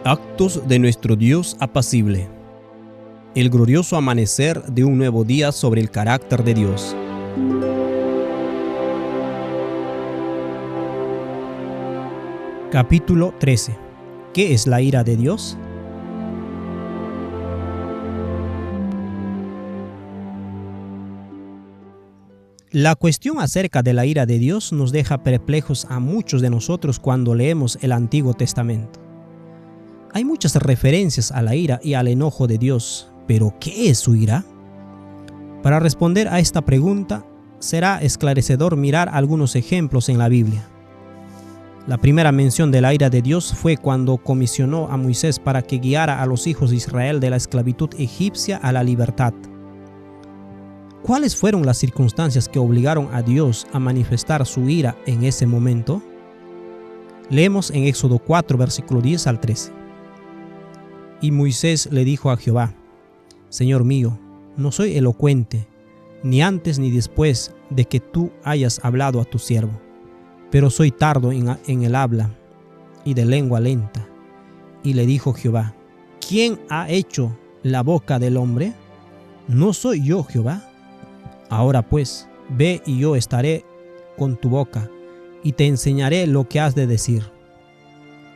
Actos de nuestro Dios apacible. El glorioso amanecer de un nuevo día sobre el carácter de Dios. Capítulo 13. ¿Qué es la ira de Dios? La cuestión acerca de la ira de Dios nos deja perplejos a muchos de nosotros cuando leemos el Antiguo Testamento. Hay muchas referencias a la ira y al enojo de Dios, pero ¿qué es su ira? Para responder a esta pregunta, será esclarecedor mirar algunos ejemplos en la Biblia. La primera mención de la ira de Dios fue cuando comisionó a Moisés para que guiara a los hijos de Israel de la esclavitud egipcia a la libertad. ¿Cuáles fueron las circunstancias que obligaron a Dios a manifestar su ira en ese momento? Leemos en Éxodo 4, versículo 10 al 13. Y Moisés le dijo a Jehová: Señor mío, no soy elocuente, ni antes ni después de que tú hayas hablado a tu siervo, pero soy tardo en el habla y de lengua lenta. Y le dijo Jehová: ¿Quién ha hecho la boca del hombre? ¿No soy yo Jehová? Ahora pues, ve y yo estaré con tu boca, y te enseñaré lo que has de decir.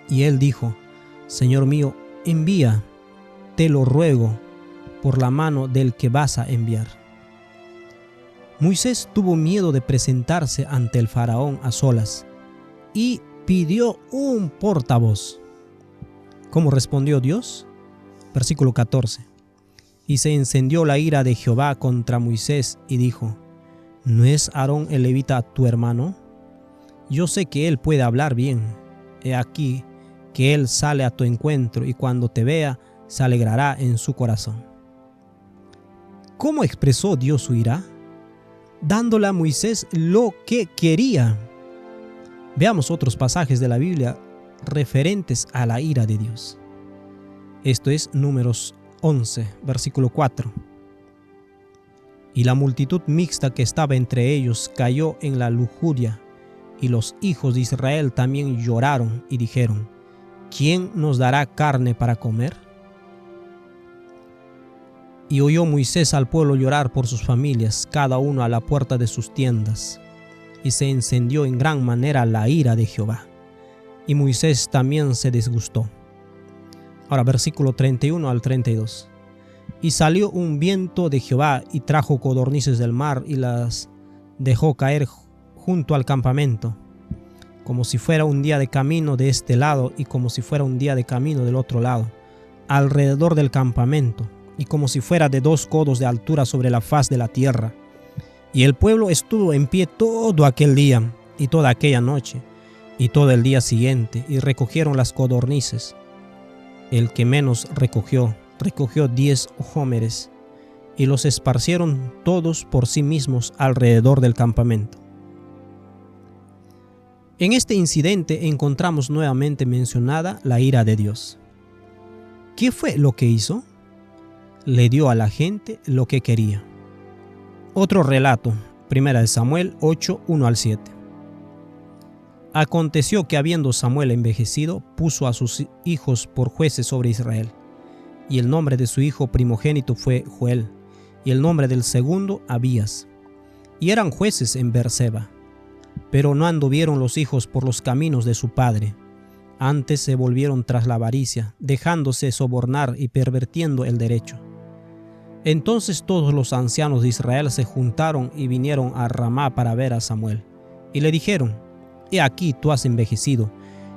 Y él dijo: Señor mío, envía, te lo ruego, por la mano del que vas a enviar. Moisés tuvo miedo de presentarse ante el faraón a solas y pidió un portavoz. ¿Cómo respondió Dios? Versículo 14. Y se encendió la ira de Jehová contra Moisés y dijo: ¿No es Aarón el levita tu hermano? Yo sé que él puede hablar bien. He aquí que él sale a tu encuentro y cuando te vea se alegrará en su corazón. ¿Cómo expresó Dios su ira? Dándole a Moisés lo que quería. Veamos otros pasajes de la Biblia referentes a la ira de Dios. Esto es Números 11, versículo 4. Y la multitud mixta que estaba entre ellos cayó en la lujuria, y los hijos de Israel también lloraron y dijeron: ¿Quién nos dará carne para comer? Y oyó Moisés al pueblo llorar por sus familias, cada uno a la puerta de sus tiendas. Y se encendió en gran manera la ira de Jehová. Y Moisés también se disgustó. Ahora versículo 31 al 32. Y salió un viento de Jehová y trajo codornices del mar y las dejó caer junto al campamento, como si fuera un día de camino de este lado y como si fuera un día de camino del otro lado, alrededor del campamento, y como si fuera de 2 codos de altura sobre la faz de la tierra. Y el pueblo estuvo en pie todo aquel día y toda aquella noche y todo el día siguiente, y recogieron las codornices. El que menos recogió 10 homeres, y los esparcieron todos por sí mismos alrededor del campamento. En este incidente encontramos nuevamente mencionada la ira de Dios. ¿Qué fue lo que hizo? Le dio a la gente lo que quería. Otro relato, 1 Samuel 8, 1 al 7. Aconteció que habiendo Samuel envejecido, puso a sus hijos por jueces sobre Israel. Y el nombre de su hijo primogénito fue Joel, y el nombre del segundo Abías. Y eran jueces en Beerseba. Pero no anduvieron los hijos por los caminos de su padre. Antes se volvieron tras la avaricia, dejándose sobornar y pervirtiendo el derecho. Entonces todos los ancianos de Israel se juntaron y vinieron a Ramá para ver a Samuel. Y le dijeron: He aquí tú has envejecido,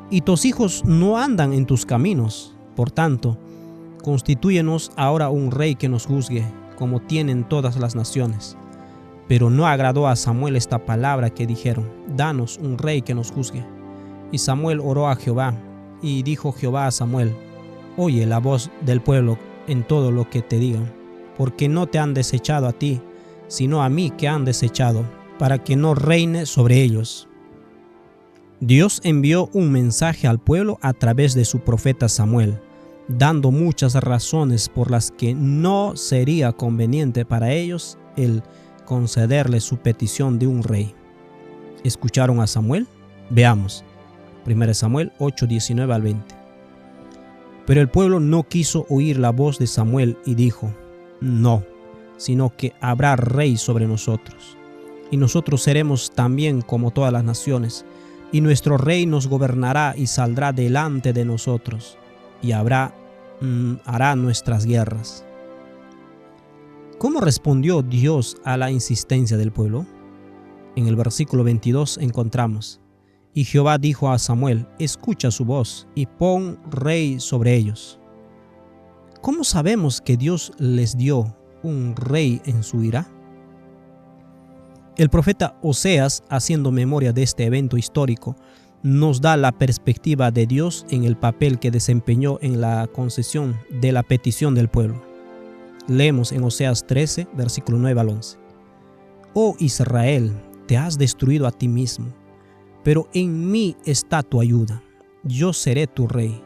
y tus hijos no andan en tus caminos. Por tanto, constitúyenos ahora un rey que nos juzgue, como tienen todas las naciones. Pero no agradó a Samuel esta palabra que dijeron: Danos un rey que nos juzgue. Y Samuel oró a Jehová, y dijo Jehová a Samuel: Oye la voz del pueblo en todo lo que te digan, porque no te han desechado a ti, sino a mí que han desechado, para que no reine sobre ellos. Dios envió un mensaje al pueblo a través de su profeta Samuel, dando muchas razones por las que no sería conveniente para ellos el concederle su petición de un rey. ¿Escucharon a Samuel? Veamos. 1 Samuel 8, 19 al 20. Pero el pueblo no quiso oír la voz de Samuel y dijo: no, sino que habrá rey sobre nosotros, y nosotros seremos también como todas las naciones, y nuestro rey nos gobernará y saldrá delante de nosotros, y hará nuestras guerras. ¿Cómo respondió Dios a la insistencia del pueblo? En el versículo 22 encontramos: y Jehová dijo a Samuel: escucha su voz y pon rey sobre ellos. ¿Cómo sabemos que Dios les dio un rey en su ira? El profeta Oseas, haciendo memoria de este evento histórico, nos da la perspectiva de Dios en el papel que desempeñó en la concesión de la petición del pueblo. Leemos en Oseas 13, versículo 9 al 11. Oh Israel, te has destruido a ti mismo, pero en mí está tu ayuda. Yo seré tu rey.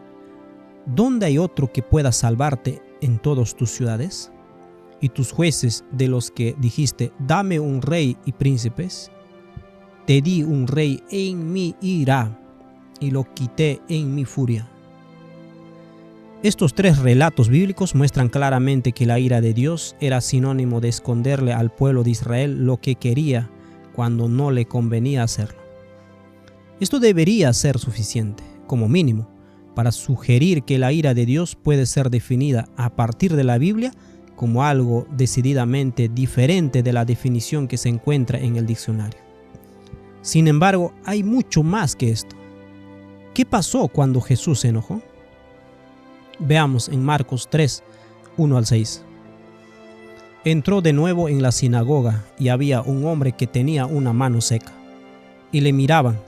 ¿Dónde hay otro que pueda salvarte en todas tus ciudades? ¿Y tus jueces de los que dijiste, dame un rey y príncipes? Te di un rey en mi ira y lo quité en mi furia. Estos tres relatos bíblicos muestran claramente que la ira de Dios era sinónimo de esconderle al pueblo de Israel lo que quería cuando no le convenía hacerlo. Esto debería ser suficiente, como mínimo, para sugerir que la ira de Dios puede ser definida a partir de la Biblia como algo decididamente diferente de la definición que se encuentra en el diccionario. Sin embargo, hay mucho más que esto. ¿Qué pasó cuando Jesús se enojó? Veamos en Marcos 3, 1 al 6. Entró de nuevo en la sinagoga y había un hombre que tenía una mano seca, y le miraban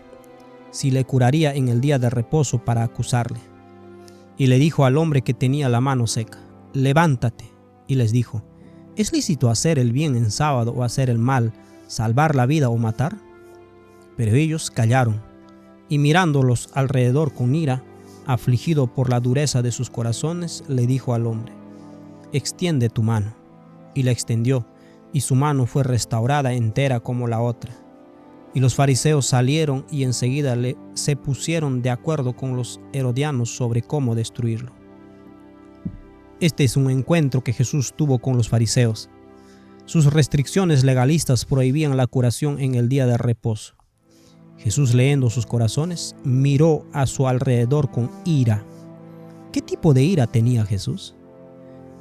si le curaría en el día de reposo para acusarle. Y le dijo al hombre que tenía la mano seca: levántate. Y les dijo: ¿es lícito hacer el bien en sábado o hacer el mal, salvar la vida o matar? Pero ellos callaron, y mirándolos alrededor con ira, afligido por la dureza de sus corazones, le dijo al hombre: extiende tu mano. Y la extendió, y su mano fue restaurada entera como la otra. Y los fariseos salieron y enseguida se pusieron de acuerdo con los herodianos sobre cómo destruirlo. Este es un encuentro que Jesús tuvo con los fariseos. Sus restricciones legalistas prohibían la curación en el día de reposo. Jesús, leyendo sus corazones, miró a su alrededor con ira. ¿Qué tipo de ira tenía Jesús?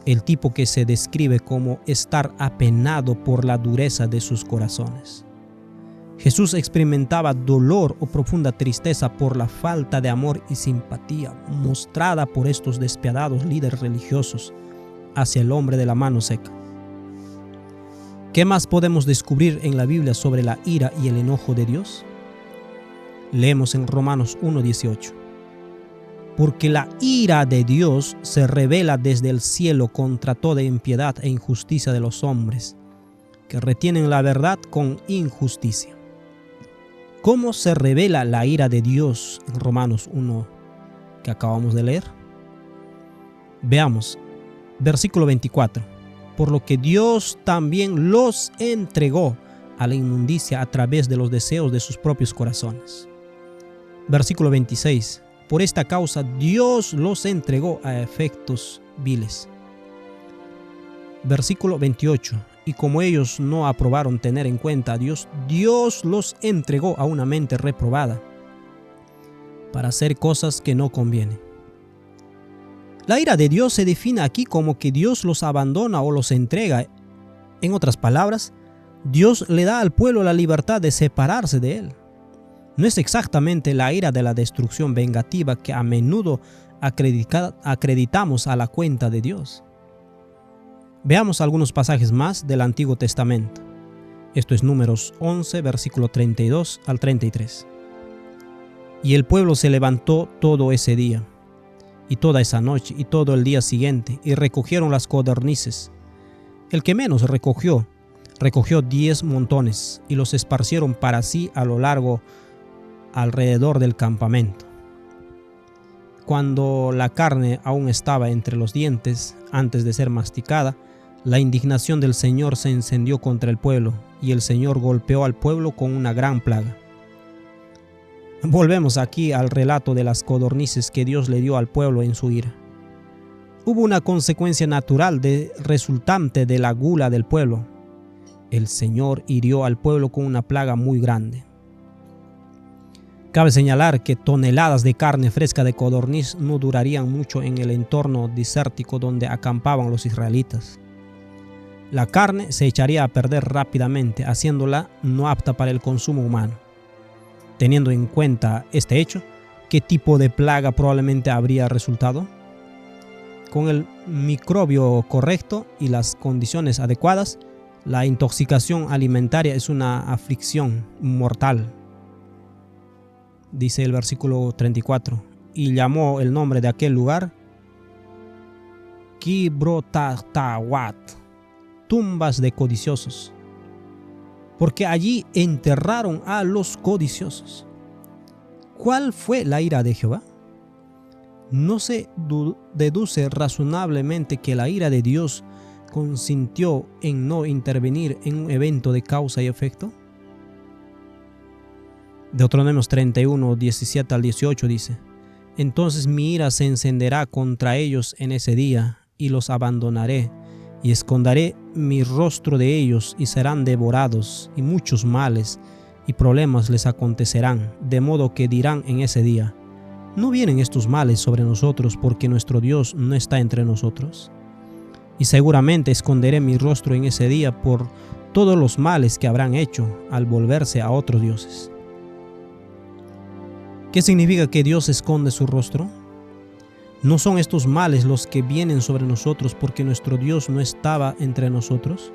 El tipo que se describe como estar apenado por la dureza de sus corazones. Jesús experimentaba dolor o profunda tristeza por la falta de amor y simpatía mostrada por estos despiadados líderes religiosos hacia el hombre de la mano seca. ¿Qué más podemos descubrir en la Biblia sobre la ira y el enojo de Dios? Leemos en Romanos 1:18. Porque la ira de Dios se revela desde el cielo contra toda impiedad e injusticia de los hombres, que retienen la verdad con injusticia. ¿Cómo se revela la ira de Dios en Romanos 1 que acabamos de leer? Veamos, versículo 24. Por lo que Dios también los entregó a la inmundicia a través de los deseos de sus propios corazones. Versículo 26. Por esta causa Dios los entregó a efectos viles. Versículo 28. Y como ellos no aprobaron tener en cuenta a Dios, Dios los entregó a una mente reprobada para hacer cosas que no convienen. La ira de Dios se define aquí como que Dios los abandona o los entrega. En otras palabras, Dios le da al pueblo la libertad de separarse de él. No es exactamente la ira de la destrucción vengativa que a menudo acreditamos a la cuenta de Dios. Veamos algunos pasajes más del Antiguo Testamento. Esto es Números 11, versículo 32 al 33. Y el pueblo se levantó todo ese día, y toda esa noche, y todo el día siguiente, y recogieron las codornices. El que menos recogió 10 montones, y los esparcieron para sí a lo largo alrededor del campamento. Cuando la carne aún estaba entre los dientes, antes de ser masticada, la indignación del Señor se encendió contra el pueblo, y el Señor golpeó al pueblo con una gran plaga. Volvemos aquí al relato de las codornices que Dios le dio al pueblo en su ira. Hubo una consecuencia natural resultante de la gula del pueblo. El Señor hirió al pueblo con una plaga muy grande. Cabe señalar que toneladas de carne fresca de codorniz no durarían mucho en el entorno desértico donde acampaban los israelitas. La carne se echaría a perder rápidamente, haciéndola no apta para el consumo humano. Teniendo en cuenta este hecho, ¿qué tipo de plaga probablemente habría resultado? Con el microbio correcto y las condiciones adecuadas, la intoxicación alimentaria es una aflicción mortal. Dice el versículo 34, y llamó el nombre de aquel lugar Kibrotatawat, tumbas de codiciosos, porque allí enterraron a los codiciosos. ¿Cuál fue la ira de Jehová? ¿No se deduce razonablemente que la ira de Dios consintió en no intervenir en un evento de causa y efecto? Deuteronomios 31, 17 al 18 dice: Entonces mi ira se encenderá contra ellos en ese día, y los abandonaré, y esconderé mi rostro de ellos, y serán devorados, y muchos males y problemas les acontecerán, de modo que dirán en ese día: ¿no vienen estos males sobre nosotros porque nuestro Dios no está entre nosotros? Y seguramente esconderé mi rostro en ese día por todos los males que habrán hecho al volverse a otros dioses. ¿Qué significa que Dios esconde su rostro? ¿No son estos males los que vienen sobre nosotros porque nuestro Dios no estaba entre nosotros?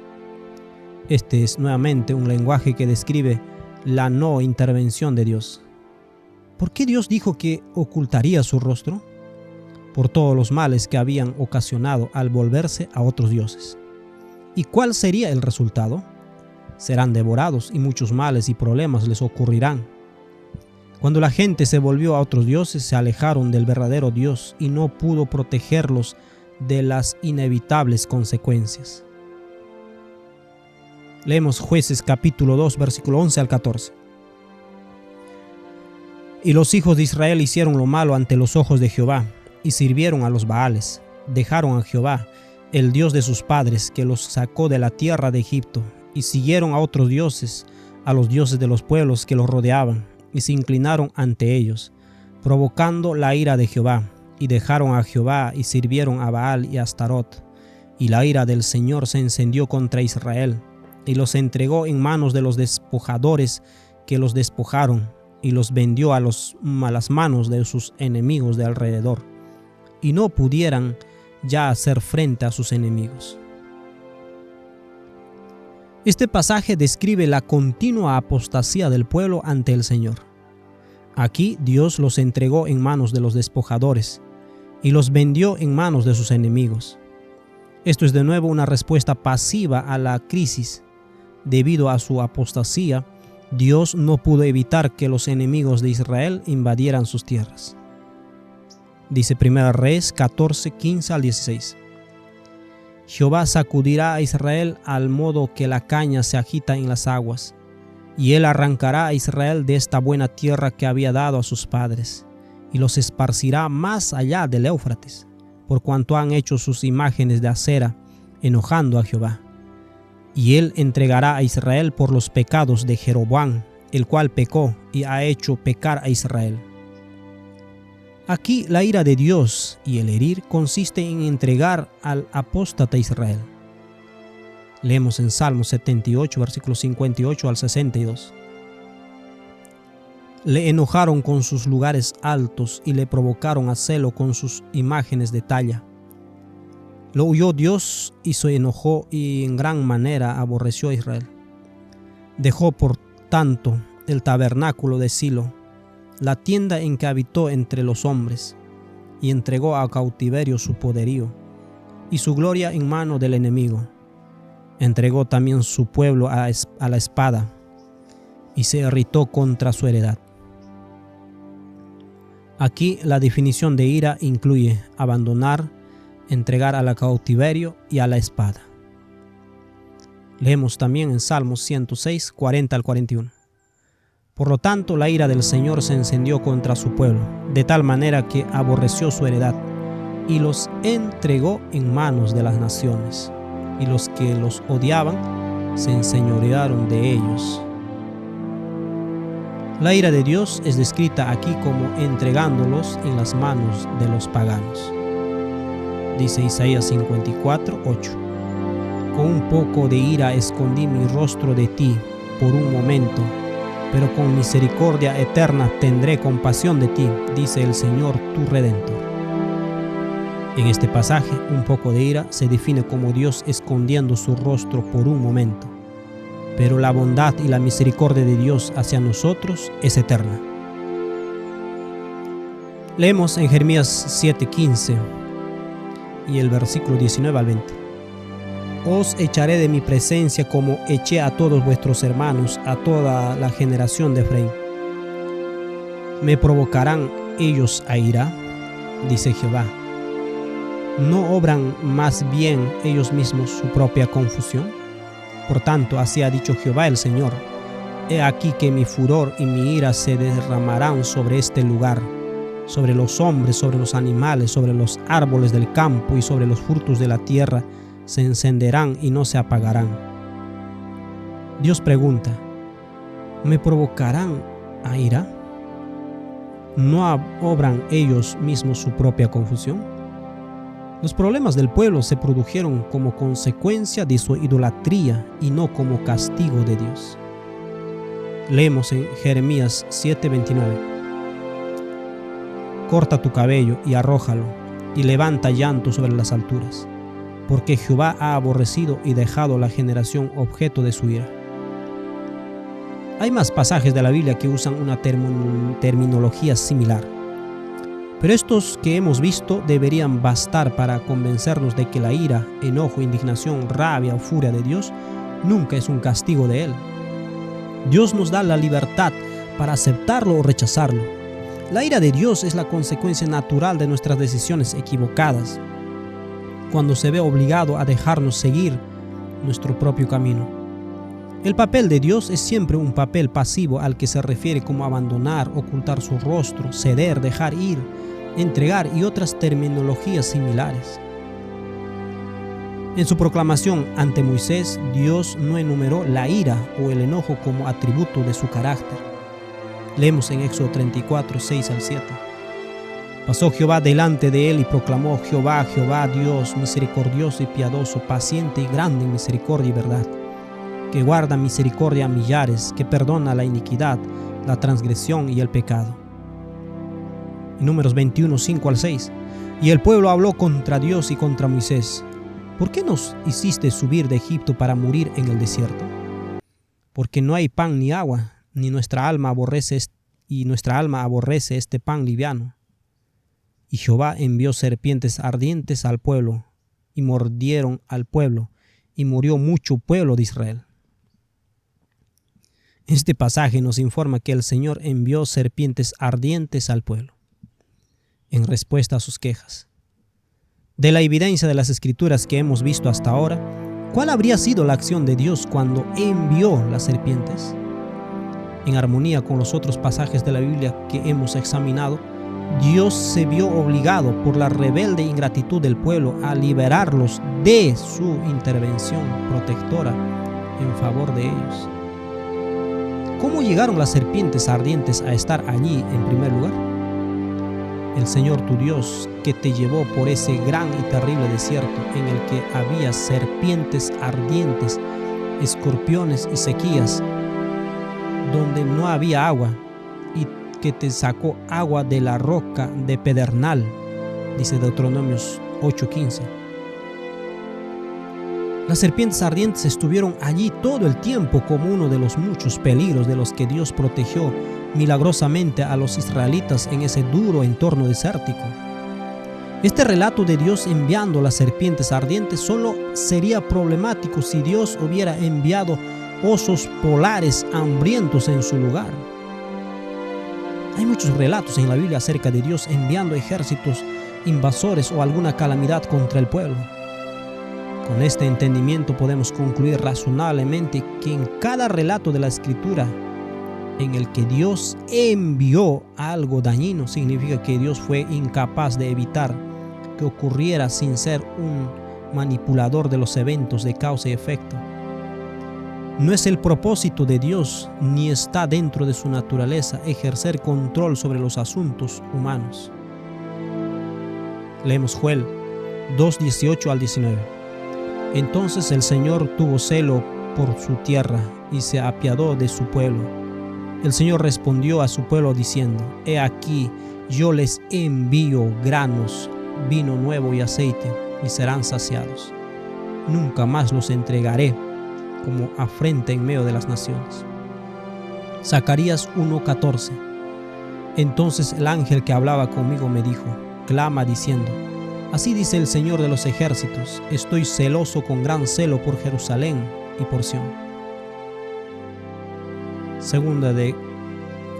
Este es nuevamente un lenguaje que describe la no intervención de Dios. ¿Por qué Dios dijo que ocultaría su rostro? Por todos los males que habían ocasionado al volverse a otros dioses. ¿Y cuál sería el resultado? Serán devorados y muchos males y problemas les ocurrirán. Cuando la gente se volvió a otros dioses, se alejaron del verdadero Dios y no pudo protegerlos de las inevitables consecuencias. Leemos Jueces capítulo 2, versículo 11 al 14. Y los hijos de Israel hicieron lo malo ante los ojos de Jehová, y sirvieron a los Baales. Dejaron a Jehová, el Dios de sus padres, que los sacó de la tierra de Egipto, y siguieron a otros dioses, a los dioses de los pueblos que los rodeaban, y se inclinaron ante ellos, provocando la ira de Jehová, y dejaron a Jehová, y sirvieron a Baal y a Astarot. Y la ira del Señor se encendió contra Israel, y los entregó en manos de los despojadores que los despojaron, y los vendió a las manos de sus enemigos de alrededor, y no pudieran ya hacer frente a sus enemigos. Este pasaje describe la continua apostasía del pueblo ante el Señor. Aquí Dios los entregó en manos de los despojadores, y los vendió en manos de sus enemigos. Esto es de nuevo una respuesta pasiva a la crisis. Debido a su apostasía, Dios no pudo evitar que los enemigos de Israel invadieran sus tierras. Dice 1 Reyes 14, 15 al 16. Jehová sacudirá a Israel al modo que la caña se agita en las aguas, y él arrancará a Israel de esta buena tierra que había dado a sus padres, y los esparcirá más allá del Éufrates, por cuanto han hecho sus imágenes de acera, enojando a Jehová. Y él entregará a Israel por los pecados de Jeroboam, el cual pecó y ha hecho pecar a Israel. Aquí la ira de Dios y el herir consiste en entregar al apóstata Israel. Leemos en Salmo 78, versículos 58 al 62. Le enojaron con sus lugares altos y le provocaron a celo con sus imágenes de talla. Lo oyó Dios y se enojó y en gran manera aborreció a Israel. Dejó por tanto el tabernáculo de Silo, la tienda en que habitó entre los hombres, y entregó a cautiverio su poderío y su gloria en mano del enemigo. Entregó también su pueblo a la espada y se irritó contra su heredad. Aquí la definición de ira incluye abandonar, entregar a la cautiverio y a la espada. Leemos también en Salmos 106, 40 al 41. Por lo tanto, la ira del Señor se encendió contra su pueblo, de tal manera que aborreció su heredad, y los entregó en manos de las naciones, y los que los odiaban se enseñorearon de ellos. La ira de Dios es descrita aquí como entregándolos en las manos de los paganos. Dice Isaías 54:8. Con un poco de ira escondí mi rostro de ti por un momento, pero con misericordia eterna tendré compasión de ti, dice el Señor tu Redentor. En este pasaje, un poco de ira se define como Dios escondiendo su rostro por un momento, pero la bondad y la misericordia de Dios hacia nosotros es eterna. Leemos en Jeremías 7:15 y el versículo 19 al 20. Os echaré de mi presencia como eché a todos vuestros hermanos, a toda la generación de Efraín. ¿Me provocarán ellos a ira? Dice Jehová. ¿No obran más bien ellos mismos su propia confusión? Por tanto, así ha dicho Jehová el Señor: He aquí que mi furor y mi ira se derramarán sobre este lugar, sobre los hombres, sobre los animales, sobre los árboles del campo y sobre los frutos de la tierra, se encenderán y no se apagarán. Dios pregunta: ¿me provocarán a ira? ¿No obran ellos mismos su propia confusión? Los problemas del pueblo se produjeron como consecuencia de su idolatría y no como castigo de Dios. Leemos en Jeremías 7:29. Corta tu cabello y arrójalo, y levanta llanto sobre las alturas, porque Jehová ha aborrecido y dejado la generación objeto de su ira. Hay más pasajes de la Biblia que usan una terminología similar, pero estos que hemos visto deberían bastar para convencernos de que la ira, enojo, indignación, rabia o furia de Dios nunca es un castigo de Él. Dios nos da la libertad para aceptarlo o rechazarlo. La ira de Dios es la consecuencia natural de nuestras decisiones equivocadas, cuando se ve obligado a dejarnos seguir nuestro propio camino. El papel de Dios es siempre un papel pasivo al que se refiere como abandonar, ocultar su rostro, ceder, dejar ir, entregar y otras terminologías similares. En su proclamación ante Moisés, Dios no enumeró la ira o el enojo como atributo de su carácter. Leemos en Éxodo 34, 6 al 7. Pasó Jehová delante de él y proclamó: Jehová, Jehová, Dios misericordioso y piadoso, paciente y grande en misericordia y verdad, que guarda misericordia a millares, que perdona la iniquidad, la transgresión y el pecado. En Números 21, 5 al 6. Y el pueblo habló contra Dios y contra Moisés: ¿por qué nos hiciste subir de Egipto para morir en el desierto? Porque no hay pan ni agua, ni nuestra alma aborrece este pan liviano. Y Jehová envió serpientes ardientes al pueblo, y mordieron al pueblo, y murió mucho pueblo de Israel. Este pasaje nos informa que el Señor envió serpientes ardientes al pueblo, en respuesta a sus quejas. De la evidencia de las Escrituras que hemos visto hasta ahora, ¿cuál habría sido la acción de Dios cuando envió las serpientes? En armonía con los otros pasajes de la Biblia que hemos examinado, Dios se vio obligado por la rebelde ingratitud del pueblo a liberarlos de su intervención protectora en favor de ellos. ¿Cómo llegaron las serpientes ardientes a estar allí en primer lugar? El Señor tu Dios, que te llevó por ese gran y terrible desierto en el que había serpientes ardientes, escorpiones y sequías, donde no había agua, y que te sacó agua de la roca de pedernal, dice Deuteronomios 8:15. Las serpientes ardientes estuvieron allí todo el tiempo como uno de los muchos peligros de los que Dios protegió milagrosamente a los israelitas en ese duro entorno desértico. Este relato de Dios enviando las serpientes ardientes solo sería problemático si Dios hubiera enviado osos polares hambrientos en su lugar. Hay muchos relatos en la Biblia acerca de Dios enviando ejércitos invasores o alguna calamidad contra el pueblo. Con este entendimiento podemos concluir razonablemente que en cada relato de la Escritura en el que Dios envió algo dañino, significa que Dios fue incapaz de evitar que ocurriera sin ser un manipulador de los eventos de causa y efecto. No es el propósito de Dios ni está dentro de su naturaleza ejercer control sobre los asuntos humanos. Leemos Joel 2:18 al 19. Entonces el Señor tuvo celo por su tierra y se apiadó de su pueblo. El Señor respondió a su pueblo diciendo: He aquí, yo les envío granos, vino nuevo y aceite, y serán saciados. Nunca más los entregaré como afrenta en medio de las naciones. Zacarías 1:14. Entonces el ángel que hablaba conmigo me dijo: Clama diciendo: Así dice el Señor de los ejércitos, estoy celoso con gran celo por Jerusalén y por Sión. Segunda de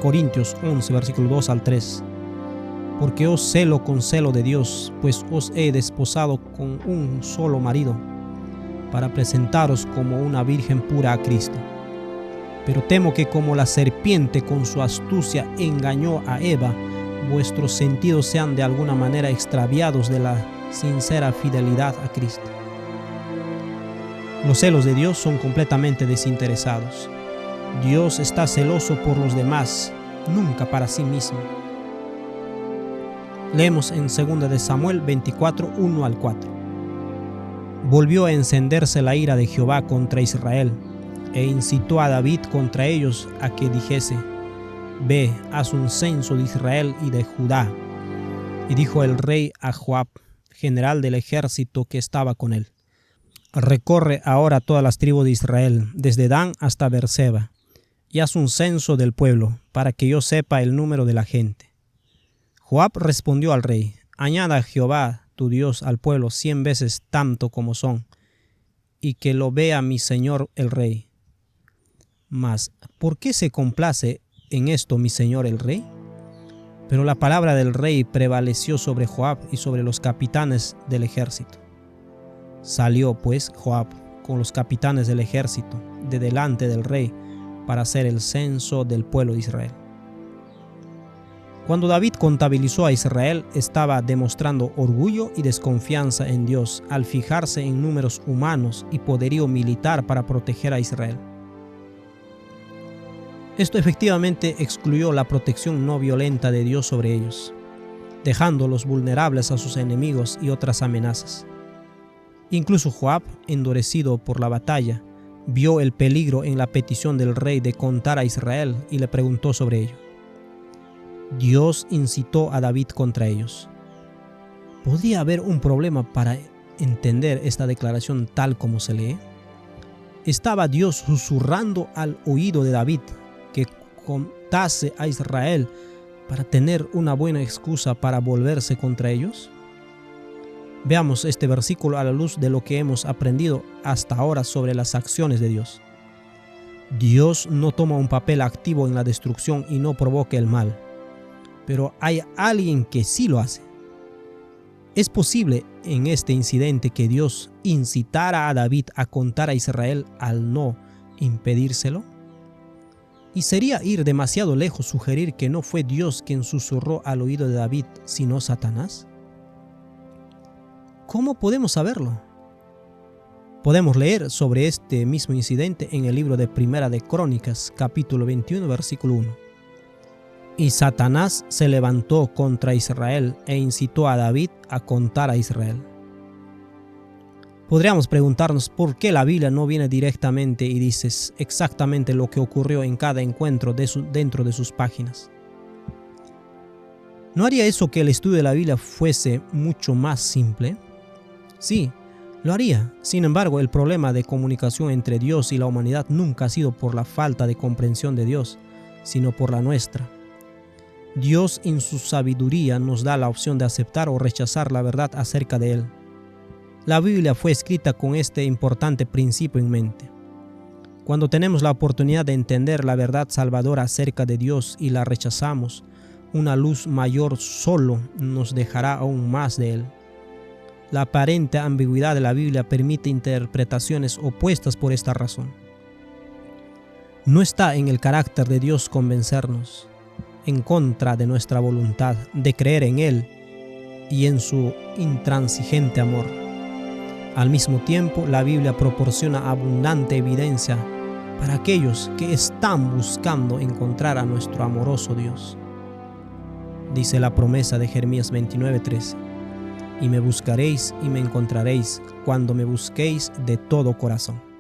Corintios 11, versículo 2 al 3. Porque os celo con celo de Dios, pues os he desposado con un solo marido, para presentaros como una virgen pura a Cristo. Pero temo que como la serpiente con su astucia engañó a Eva, vuestros sentidos sean de alguna manera extraviados de la sincera fidelidad a Cristo. Los celos de Dios son completamente desinteresados. Dios está celoso por los demás, nunca para sí mismo. Leemos en 2 de Samuel 24, 1 al 4. Volvió a encenderse la ira de Jehová contra Israel, e incitó a David contra ellos a que dijese: Ve, haz un censo de Israel y de Judá. Y dijo el rey a Joab, general del ejército que estaba con él: Recorre ahora todas las tribus de Israel, desde Dan hasta Beerseba, y haz un censo del pueblo, para que yo sepa el número de la gente. Joab respondió al rey: Añada Jehová tu Dios al pueblo 100 veces tanto como son, y que lo vea mi señor el rey. Mas, ¿por qué se complace en esto mi señor el rey? Pero la palabra del rey prevaleció sobre Joab y sobre los capitanes del ejército. Salió pues Joab con los capitanes del ejército de delante del rey para hacer el censo del pueblo de Israel. Cuando David contabilizó a Israel, estaba demostrando orgullo y desconfianza en Dios al fijarse en números humanos y poderío militar para proteger a Israel. Esto efectivamente excluyó la protección no violenta de Dios sobre ellos, dejándolos vulnerables a sus enemigos y otras amenazas. Incluso Joab, endurecido por la batalla, vio el peligro en la petición del rey de contar a Israel y le preguntó sobre ello. Dios incitó a David contra ellos. ¿Podría haber un problema para entender esta declaración tal como se lee? ¿Estaba Dios susurrando al oído de David que contase a Israel para tener una buena excusa para volverse contra ellos? Veamos este versículo a la luz de lo que hemos aprendido hasta ahora sobre las acciones de Dios. Dios no toma un papel activo en la destrucción y no provoca el mal, pero hay alguien que sí lo hace. ¿Es posible en este incidente que Dios incitara a David a contar a Israel al no impedírselo? ¿Y sería ir demasiado lejos sugerir que no fue Dios quien susurró al oído de David, sino Satanás? ¿Cómo podemos saberlo? Podemos leer sobre este mismo incidente en el libro de Primera de Crónicas, capítulo 21, versículo 1. Y Satanás se levantó contra Israel e incitó a David a contar a Israel. Podríamos preguntarnos por qué la Biblia no viene directamente y dice exactamente lo que ocurrió en cada encuentro dentro de sus páginas. ¿No haría eso que el estudio de la Biblia fuese mucho más simple? Sí, lo haría. Sin embargo, el problema de comunicación entre Dios y la humanidad nunca ha sido por la falta de comprensión de Dios, sino por la nuestra. Dios en su sabiduría nos da la opción de aceptar o rechazar la verdad acerca de Él. La Biblia fue escrita con este importante principio en mente. Cuando tenemos la oportunidad de entender la verdad salvadora acerca de Dios y la rechazamos, una luz mayor solo nos dejará aún más de Él. La aparente ambigüedad de la Biblia permite interpretaciones opuestas por esta razón. No está en el carácter de Dios convencernos, en contra de nuestra voluntad, de creer en Él y en su intransigente amor. Al mismo tiempo, la Biblia proporciona abundante evidencia para aquellos que están buscando encontrar a nuestro amoroso Dios. Dice la promesa de Jeremías 29:13: y me buscaréis y me encontraréis cuando me busquéis de todo corazón.